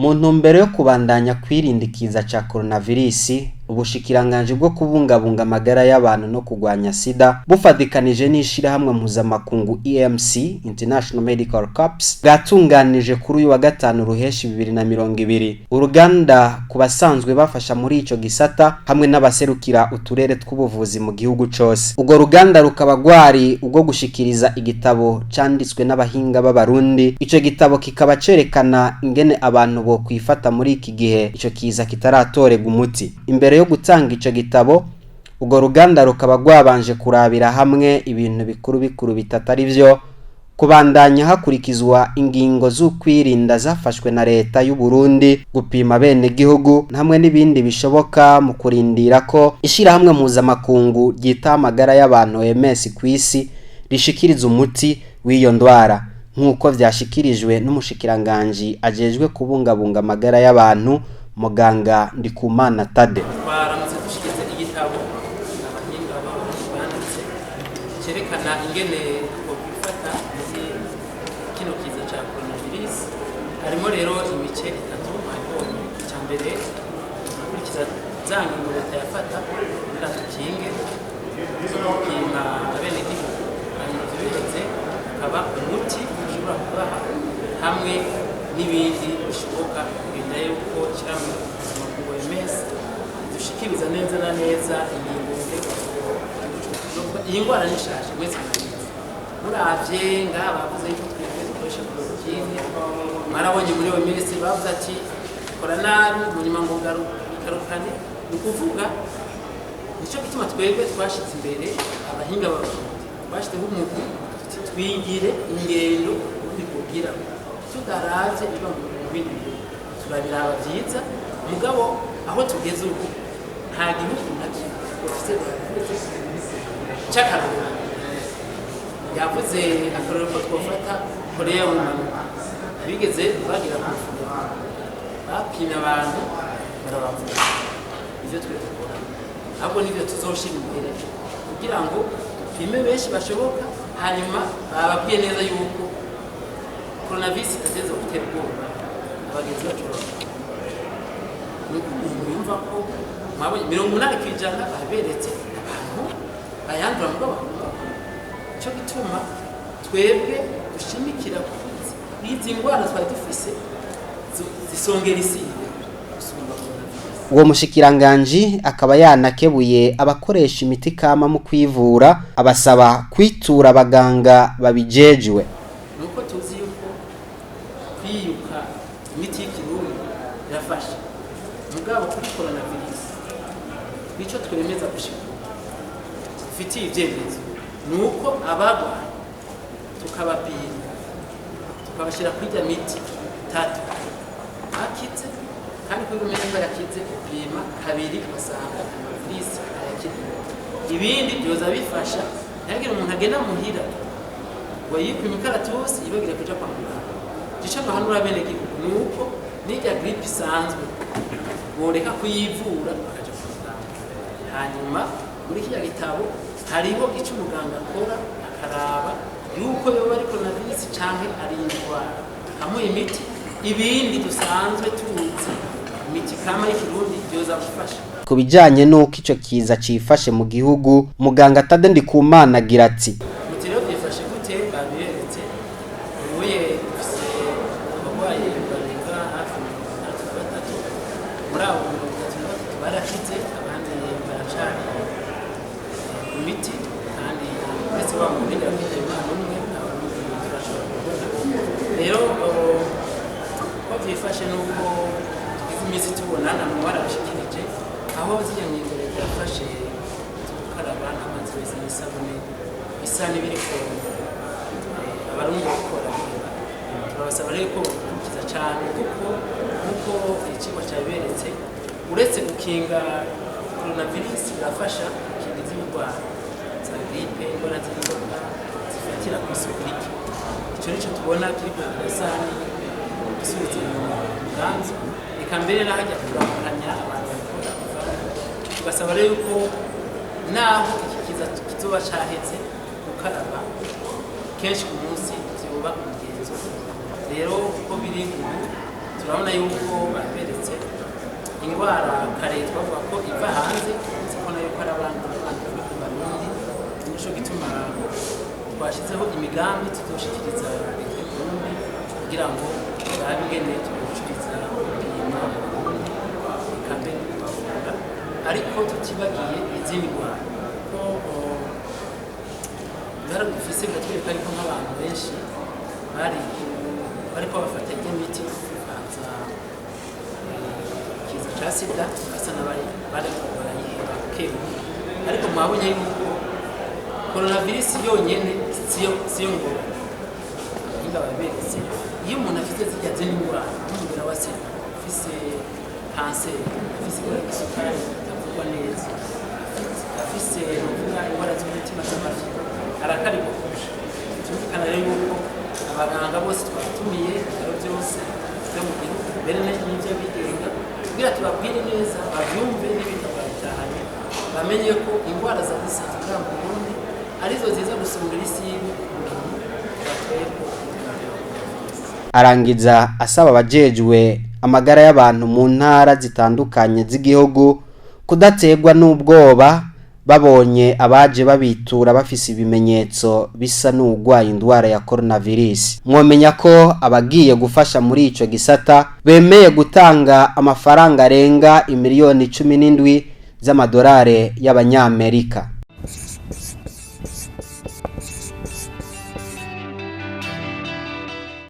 mu ntumbero yo kubandanya kwirindikiza ca coronavirus. Ubushikiranganje bwo kubungabunga amagara y'abantu no kugwanya sida bufadikanije n'ishirahamwe mpuzamakungu EMC International Medical Corps bwatunganije kuri uyu wa gatanu ruheshi 2020 uruganda kubasanzwe bafasha muri ico gisata hamwe n'abaserukira uturere tw'ubuvuzi mu gihugu cose. Ugo ruganda rukaba gwari ubwo gushikiriza igitabo canditswe n'abahinga b'abarundi. Ico gitabo kikaba cerekana ingene abantu bo kwifata muri iki gihe ico kiza kitaratorega umuti. Imbere yo gutanga ico gitabo, ugo ruganda rukaba gwabanje kurabira hamwe ibintu bikuru bitatari vyo kubandanya hakurikizwa ingingo z'ukwirinda zafashwe na leta y'u Burundi, gupima bene gihugu hamwe n'ibindi bishoboka mu kurindira ko ishirahamwe mpuzamakungu ryita amagara y'abantu OMS kw'isi rishikiriza umuti w'iyo ndwara nk'uko vyashikirijwe n'umushikiranganje ajejwe kubungabunga amagara y'abantu Muganga Ndikumana Tade. Baramutse dushikiriza igitabo abahinga banditse cerekana ingene kwifata muri kino kiza ca coronavirus. Harimo rero imice itatu ariko cyambere kurikiza zangingo leta yafata kugira tukinge gupima abene gihugu hanyuma tubireze akaba umuti ushobora kubaha hamwe n'ibindi bishoboka kugira yuko kiramwe mu OMS dushikiriza neza na neza ingingo iyi ngwara nishaje mwese muravye ngaba bavuze yuko twebwe dukoresha chloroquine marabonye muri OMS bavuze ati kora nabi munyuma ngo garukane ukuvuga nico gituma twebwe twashitse imbere abahinga bashiteho umuntu twigire ingendo bikugira tudaravye biba mu bindi turabiraba vyiza mugabo aho tugeze ubu nta gihugu naki ufite chakarura yavuze akarero ko twofata Korea y'Umanuka bigeze bagira kuvuga bapina abantu barabavuga ivyo twekora ahubwo nivyo tuzoshira imbere kugira ngo pime benshi bashoboka hanyuma bababwiye neza yuko coronavirus itageze gutera ubwoba abagenzi bacu yumva ko mwabonye 80% baberetse abantu bayandura mu bwabo. Cyo gituma twebwe dushimikira izi ngwara twari dufise zisongera isi. Uwo mushikiranganje akaba yanakebuye abakoresha imiti kama mu kwivura abasaba kwitura abaganga babijejwe. Nuko tuzi yuko kwiyuka imiti y'ikirundi irafasha mugabo kuri coronavirus bico twemeza gushika fitiye ivyemezo nuko abagwa tukabapima tukabashira kwija miti tatu akize kandi kuri miti ko yakize upima kabiri basanga virus ayakize ibindi byoza bifasha ntagira umuntu agenda muhira ngo yipima ikaratusi ibagira kuja kwa muganga gica bahanura bene gihugu nuko nijya grippe isanzwe boreka kuyivura bakaja kwa muganga. Hanyuma muri kiya gitabo hariho ico umuganga akora akaraba yuko yoba ari coronavirus canke ari indwara hamwe imiti ibindi dusanzwe tuzi imiti kama y'ikirundi byoza gufasha. Kubijanye nuko ico kiza cifashe mu gihugu Muganga Tade Ndikumana agira ati mutiro byifashe gute babiretse ubuye abarwayi barenga hafi 3 muri abo barakize abandi baracari imiti kandi ndetse bamurinda bafite imana umwe turashobora kubona rero ko byifashe nuko imisi tubonana mu barashikirije aho ziyanyigo yafashe tukaraba n'amazi wese n'isabune bisa n'ibiriko abarundi bakora turabasaba rero ko kiza cyane kuko ikigo cyaberetse uretse gukinga coronavirus birafasha gukinga indwara za grippe indwara z'inzoka zifatira ku isuku rike. Icyo nicyo tubona kiri ku gasani gisubiza mu ganzo reka mbere n'ahajya kuramukanya abantu bakora tugasaba rero yuko naho iki kiza kizoba caheze gukaraba kenshi ku munsi byoba umugenzo rero uko biri ubu turabona yuko baberetse ingwara kare twavuga ko iva hanze zikona yuko ari abantu b'abarundi nico gituma twashizeho imigambi tuzoshikiriza leta y'u Burundi kugira ngo turabe ingene tugucuriza ikambe bavura ariko tutibagiye izindi ngwara ko ngara dufise gatwereka ariko nk'abantu benshi bariko bafata imiti kubanza kiza ca sida basa n'abari barayiheba kebu ariko mwabonye yuko coronavirus yonyene siyo ngora inga baberetse iyo umuntu afite zijya zindi ngwara nk'umugera wa sida afise cancer afise isukari itavugwa neza afise ingwara z'umutima z'amafi arakariko tumvikana rero yuko abaganga bose twatumiye ibitaro byose byo mu gihugu mbere n'ibyo bigenga kugira tubabwire neza bavyumve n'ibitabo bitahanye bamenye ko ingwara za sida mu Burundi arizo ziza gusumbira isi arangiza asaba abajejwe amagara y'abantu mu ntara zitandukanye z'igihugu kudategwa n'ubwoba babonye abaje babitura bafise ibimenyetso bisa n'ugwaye indwara ya coronavirus. Mwomenya ko abagiye gufasha muri ico gisata bemeye gutanga amafaranga arenga imiliyoni 17 z'amadolari y'abanyamerika.